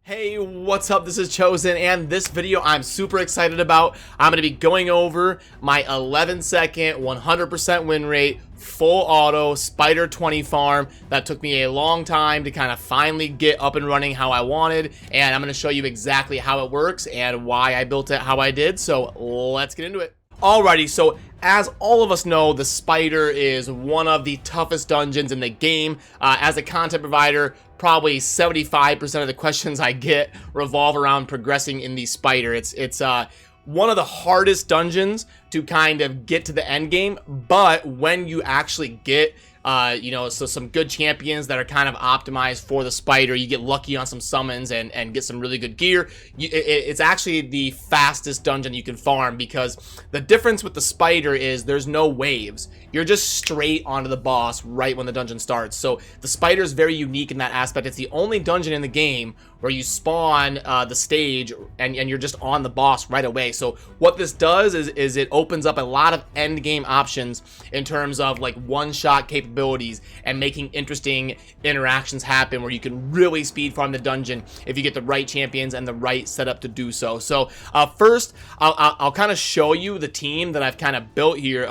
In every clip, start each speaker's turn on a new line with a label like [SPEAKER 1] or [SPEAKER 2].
[SPEAKER 1] Hey, what's up? This is Chosen, and this video I'm super excited about. I'm going to be going over my 11-second, 100% win rate, full auto, Spider 20 farm that took me a long time to kind of finally get up and running how I wanted, and I'm going to show you exactly how it works and why I built it how I did, so let's get into it. Alrighty, so as all of us know, the Spider is one of the toughest dungeons in the game. As a content provider, probably 75% of the questions I get revolve around progressing in the Spider. It's one of the hardest dungeons to kind of get to the end game, but when you actually get so some good champions that are kind of optimized for the Spider, you get lucky on some summons and get some really good gear. It's actually the fastest dungeon you can farm, because the difference with the Spider is there's no waves. You're just straight onto the boss right when the dungeon starts. So the Spider is very unique in that aspect. It's the only dungeon in the game where you spawn the stage and you're just on the boss right away. So what this does is it opens up a lot of end game options in terms of like one-shot capabilities and making interesting interactions happen where you can really speed farm the dungeon if you get the right champions and the right setup to do so. So first I'll kind of show you the team that I've kind of built here,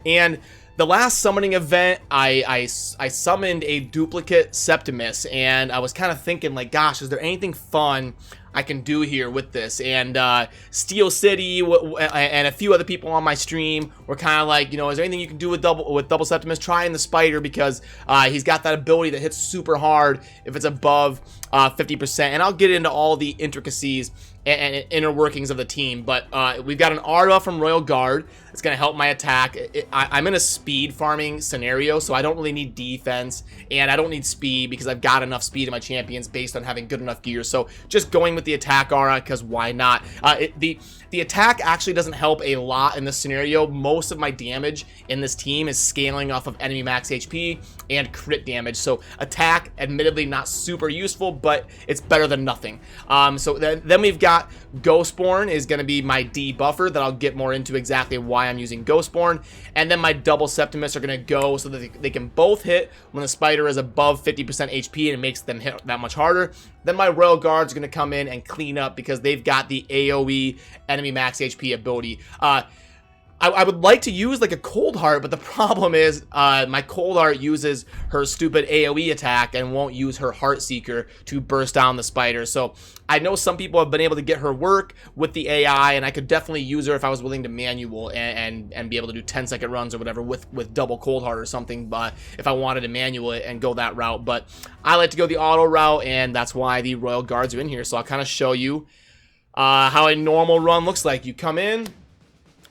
[SPEAKER 1] and the last summoning event, I summoned a duplicate Septimus, and I was kind of thinking, like, gosh, is there anything fun I can do here with this? And Steel City and a few other people on my stream were kind of like, is there anything you can do with double Septimus? Try in the Spider, because he's got that ability that hits super hard if it's above 50%. And I'll get into all the intricacies and inner workings of the team, but we've got an Arda from Royal Guard that's going to help my attack. I'm in a speed farming scenario, so I don't really need defense, and I don't need speed because I've got enough speed in my champions based on having good enough gear. So just going with the attack aura, because why not? The attack actually doesn't help a lot in this scenario. Most of my damage in this team is scaling off of enemy max HP and crit damage, so attack admittedly not super useful, but it's better than nothing. So then we've got Ghostborn is going to be my debuffer that I'll get more into exactly why I'm using Ghostborn, and then my double Septimus are going to go so that they can both hit when the Spider is above 50% HP, and it makes them hit that much harder. Then my Royal Guards are going to come in and clean up because they've got the AoE enemy max HP ability. I would like to use like a Cold Heart, but the problem is my Cold Heart uses her stupid AoE attack and won't use her Heart Seeker to burst down the Spider. So I know some people have been able to get her work with the AI, and I could definitely use her if I was willing to manual and be able to do 10-second runs or whatever with double Cold Heart or something, but if I wanted to manual it and go that route. But I like to go the auto route, and that's why the Royal Guards are in here. So I'll kind of show you how a normal run looks like. You come in,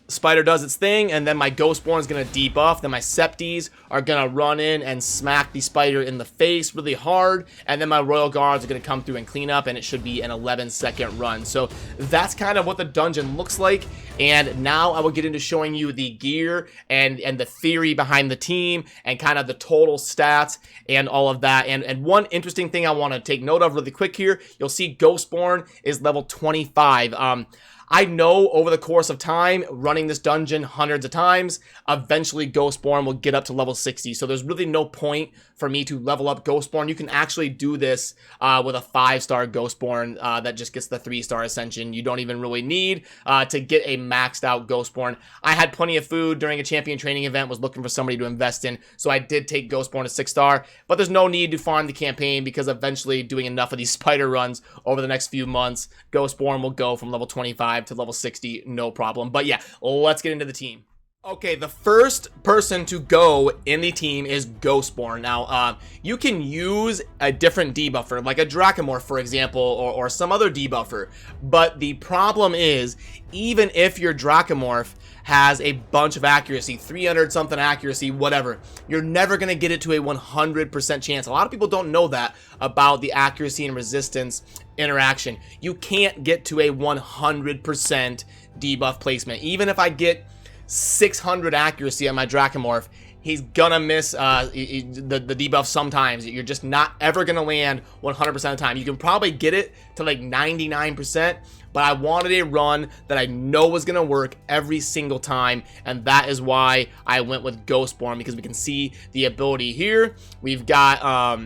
[SPEAKER 1] Spider does its thing, and then my Ghostborn is going to debuff. Then my Septies are going to run in and smack the Spider in the face really hard, and then my Royal Guards are going to come through and clean up, and it should be an 11-second run. So that's kind of what the dungeon looks like, and now I will get into showing you the gear and the theory behind the team and kind of the total stats and all of that. And one interesting thing I want to take note of really quick here, you'll see Ghostborn is level 25. I know over the course of time, running this dungeon hundreds of times, eventually Ghostborn will get up to level 60. So there's really no point for me to level up Ghostborn. You can actually do this with a 5-star Ghostborn that just gets the 3-star ascension. You don't even really need to get a maxed out Ghostborn. I had plenty of food during a champion training event, was looking for somebody to invest in, so I did take Ghostborn to 6-star, but there's no need to farm the campaign because eventually doing enough of these Spider runs over the next few months, Ghostborn will go from level 25 to level 60, no problem. But yeah, let's get into the team. Okay, the first person to go in the team is Ghostborn. Now, you can use a different debuffer, like a Dracomorph, for example, or some other debuffer. But the problem is, even if your Dracomorph has a bunch of accuracy, 300-something accuracy, whatever, you're never going to get it to a 100% chance. A lot of people don't know that about the accuracy and resistance interaction. You can't get to a 100% debuff placement. Even if I get 600 accuracy on my Dracomorph, he's gonna miss the debuff sometimes. You're just not ever gonna land 100% of the time. You can probably get it to like 99%, but I wanted a run that I know was gonna work every single time, and that is why I went with Ghostborn, because we can see the ability here. We've got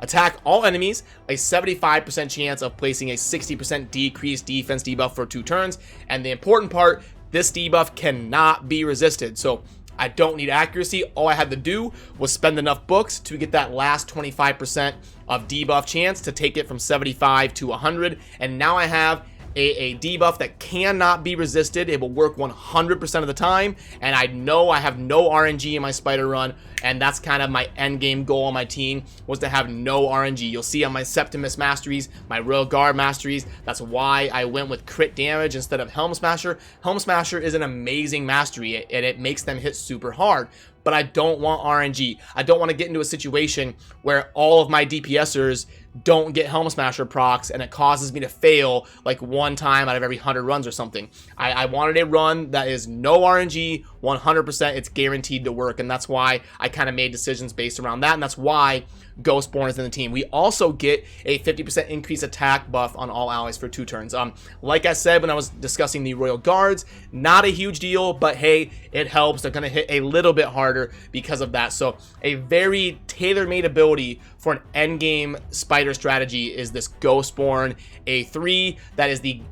[SPEAKER 1] Attack all enemies, a 75% chance of placing a 60% decreased defense debuff for 2 turns. And the important part, this debuff cannot be resisted. So I don't need accuracy. All I had to do was spend enough books to get that last 25% of debuff chance to take it from 75 to 100. And now I have a debuff that cannot be resisted. It will work 100% of the time, and I know I have no RNG in my spider run, and that's kind of my end game goal on my team, was to have no RNG. You'll see on my Septimus masteries, my Royal Guard masteries, that's why I went with crit damage instead of Helm Smasher. Helm Smasher is an amazing mastery, and it makes them hit super hard, but I don't want RNG. I don't want to get into a situation where all of my DPSers don't get Helm Smasher procs and it causes me to fail like 1 time out of every 100 runs or something. I wanted a run that is no RNG, 100%, it's guaranteed to work, and that's why I kind of made decisions based around that, and that's why Ghostborn is in the team. We also get a 50% increased attack buff on all allies for 2 turns. Like I said when I was discussing the Royal Guards, not a huge deal, but hey, it helps. They're going to hit a little bit harder because of that. So a very tailor-made ability for an endgame spider strategy is this Ghostborn A3 that is the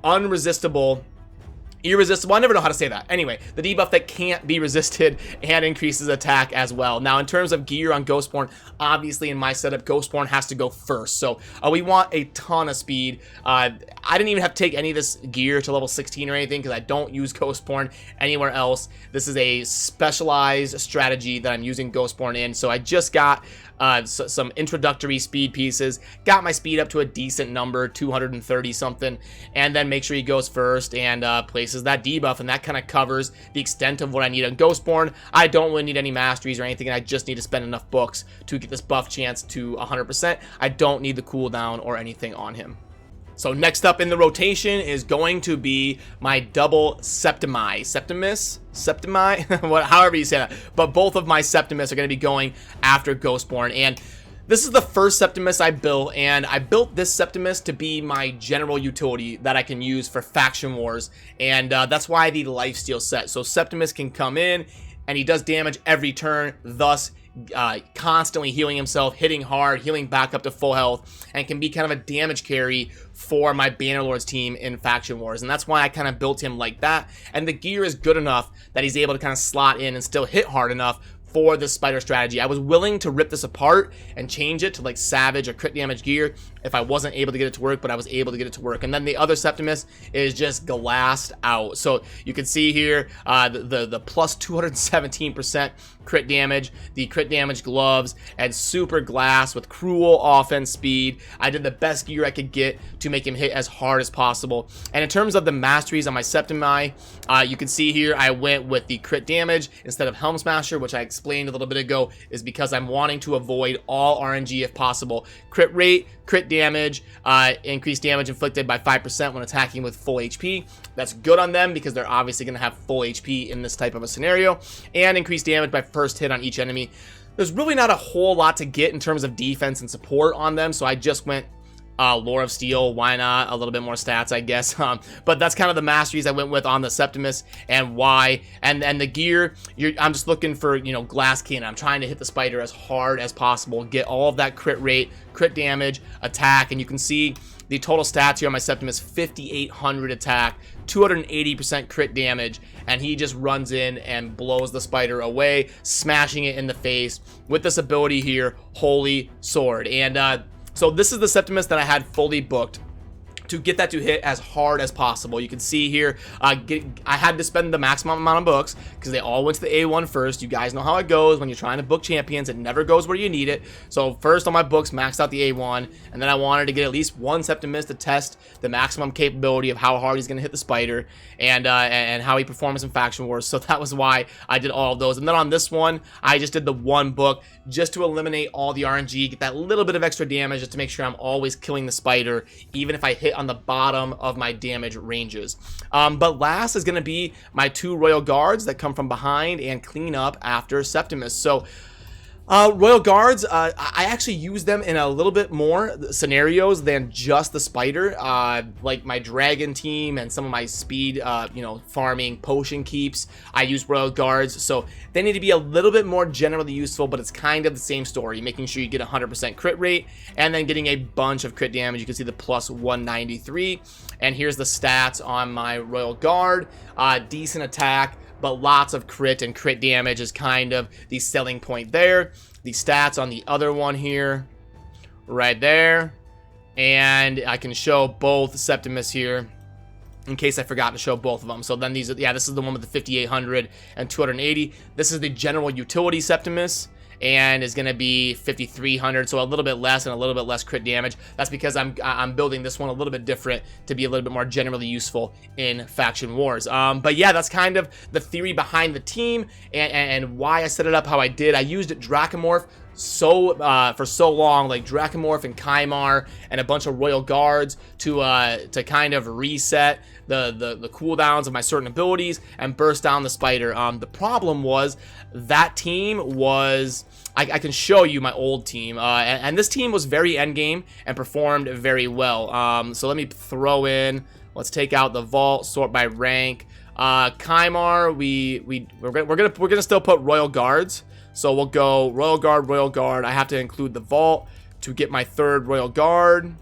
[SPEAKER 1] irresistible, I never know how to say that. Anyway, the debuff that can't be resisted and increases attack as well. Now, in terms of gear on Ghostborn, obviously in my setup, Ghostborn has to go first. So we want a ton of speed. I didn't even have to take any of this gear to level 16 or anything because I don't use Ghostborn anywhere else. This is a specialized strategy that I'm using Ghostborn in. So I just got some introductory speed pieces, got my speed up to a decent number, 230 something, and then make sure he goes first and places that debuff, and that kind of covers the extent of what I need on Ghostborn. I don't really need any masteries or anything, and I just need to spend enough books to get this buff chance to 100%. I don't need the cooldown or anything on him. So next up in the rotation is going to be my double Septimi. However you say that. But both of my Septimus are going to be going after Ghostborn. And this is the first Septimus I built, and I built this Septimus to be my general utility that I can use for faction wars. And that's why the lifesteal set. So Septimus can come in, and he does damage every turn, thus constantly healing himself, hitting hard, healing back up to full health, and can be kind of a damage carry for my Bannerlords team in Faction Wars, and that's why I kind of built him like that. And the gear is good enough that he's able to kind of slot in and still hit hard enough for this spider strategy. I was willing to rip this apart and change it to like Savage or crit damage gear if I wasn't able to get it to work, but I was able to get it to work. And then the other Septimus is just glassed out. So you can see here the plus 217% crit damage, the crit damage gloves, and super glass with cruel offense speed. I did the best gear I could get to make him hit as hard as possible. And in terms of the masteries on my Septimi, you can see here I went with the crit damage instead of Helm Smasher, which I explained a little bit ago, is because I'm wanting to avoid all RNG if possible. Crit rate, crit damage, increased damage inflicted by 5% when attacking with full HP. That's good on them because they're obviously going to have full HP in this type of a scenario. And increased damage by first hit on each enemy. There's really not a whole lot to get in terms of defense and support on them, so I just went Lore of Steel. Why not? A little bit more stats, I guess. But that's kind of the masteries I went with on the Septimus and why. And the gear, I'm just looking for, glass cannon. I'm trying to hit the spider as hard as possible, get all of that crit rate, crit damage, attack, and you can see the total stats here on my Septimus: 5,800 attack, 280% crit damage, and he just runs in and blows the spider away, smashing it in the face with this ability here, Holy Sword. And so this is the Septimus that I had fully booked to get that to hit as hard as possible. You can see here, I had to spend the maximum amount of books because they all went to the A1 first. You guys know how it goes when you're trying to book champions. It never goes where you need it. So first on my books, maxed out the A1, and then I wanted to get at least one Septimus to test the maximum capability of how hard he's going to hit the spider and how he performs in Faction Wars. So that was why I did all of those. And then on this one, I just did the one book just to eliminate all the RNG, get that little bit of extra damage just to make sure I'm always killing the spider, even if I hit on the bottom of my damage ranges. But last is going to be my 2 Royal Guards that come from behind and clean up after Septimus. So Royal Guards, I actually use them in a little bit more scenarios than just the spider. Like my dragon team and some of my speed, farming potion keeps, I use Royal Guards. So they need to be a little bit more generally useful, but it's kind of the same story, making sure you get 100% crit rate and then getting a bunch of crit damage. You can see the plus 193. And here's the stats on my Royal Guard. Decent attack, but lots of crit, and crit damage is kind of the selling point there. The stats on the other one here, right there. And I can show both Septimus here in case I forgot to show both of them. So then these are, this is the one with the 5800 and 280. This is the general utility Septimus, and is going to be 5300, so a little bit less and a little bit less crit damage. That's because I'm building this one a little bit different to be a little bit more generally useful in faction wars. But yeah, that's kind of the theory behind the team and why I set it up how I did. I used Dracomorph for so long, like Dracomorph and Kymar and a bunch of Royal Guards to kind of reset the cooldowns of my certain abilities and burst down the spider. The problem was that team was, I can show you my old team, and this team was very endgame and performed very well. So let me throw in, let's take out the vault, sort by rank. Kymar, we're gonna still put Royal Guards. So we'll go Royal Guard, Royal Guard. I have to include the vault to get my third Royal Guard.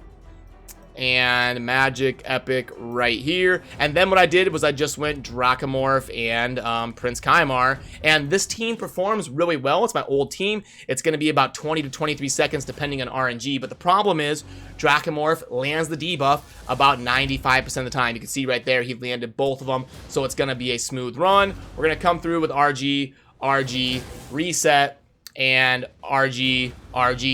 [SPEAKER 1] And Magic, Epic right here. And then what I did was I just went Dracomorph and Prince Kymar. And this team performs really well. It's my old team. It's going to be about 20 to 23 seconds depending on RNG. But the problem is Dracomorph lands the debuff about 95% of the time. You can see right there he landed both of them. So it's going to be a smooth run. We're going to come through with RG, reset, and RG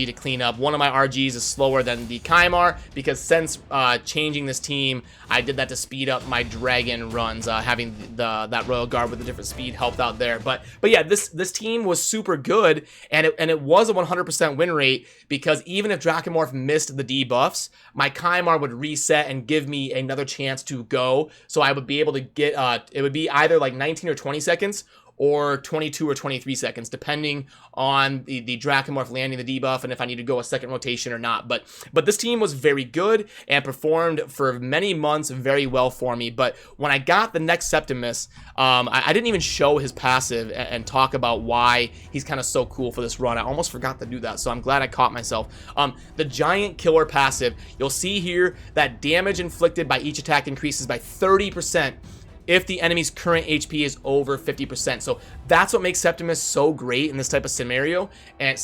[SPEAKER 1] to clean up. One of my RGs is slower than the Kymar because since changing this team, I did that to speed up my dragon runs. Having that Royal Guard with a different speed helped out there. But yeah, this team was super good, and it was a 100% win rate because even if Dracomorph missed the debuffs, my Kymar would reset and give me another chance to go. So I would be able to get it would be either like 19 or 20 seconds or 22 or 23 seconds, depending on the Dracomorph landing the debuff and if I need to go a second rotation or not. But this team was very good and performed for many months very well for me. But when I got the next Septimus, I didn't even show his passive and talk about why he's kind of so cool for this run. I almost forgot to do that, so I'm glad I caught myself. The Giant Killer passive, you'll see here that damage inflicted by each attack increases by 30% if the enemy's current HP is over 50%. So that's what makes Septimus so great in this type of scenario, and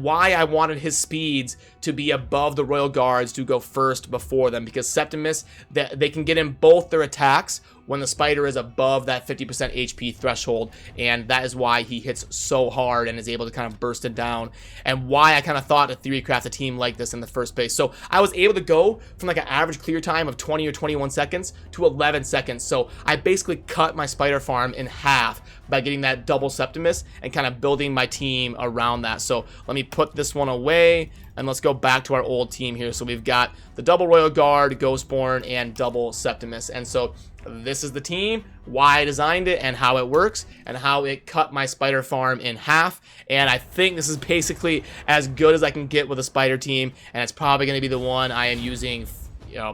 [SPEAKER 1] why I wanted his speeds to be above the Royal Guards to go first before them, because Septimus, they can get in both their attacks when the spider is above that 50% HP threshold, and that is why he hits so hard and is able to kind of burst it down, and why I kind of thought to theorycraft a team like this in the first place. So I was able to go from like an average clear time of 20 or 21 seconds to 11 seconds. So I basically cut my spider farm in half by getting that double Septimus and kind of building my team around that. So let me put this one away, and let's go back to our old team here. So we've got the double Royal Guard, Ghostborn, and double Septimus. And so this is the team, why I designed it, and how it works, and how it cut my spider farm in half. And I think this is basically as good as I can get with a spider team, and it's probably going to be the one I am using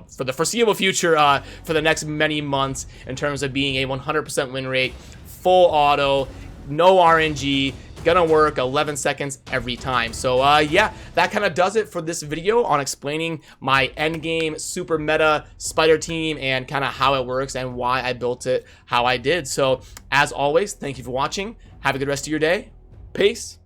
[SPEAKER 1] for the foreseeable future, for the next many months, in terms of being a 100% win rate, full auto, no RNG, gonna work 11 seconds every time. So yeah, that kind of does it for this video on explaining my endgame super meta spider team and kind of how it works and why I built it how I did. So as always, thank you for watching. Have a good rest of your day. Peace.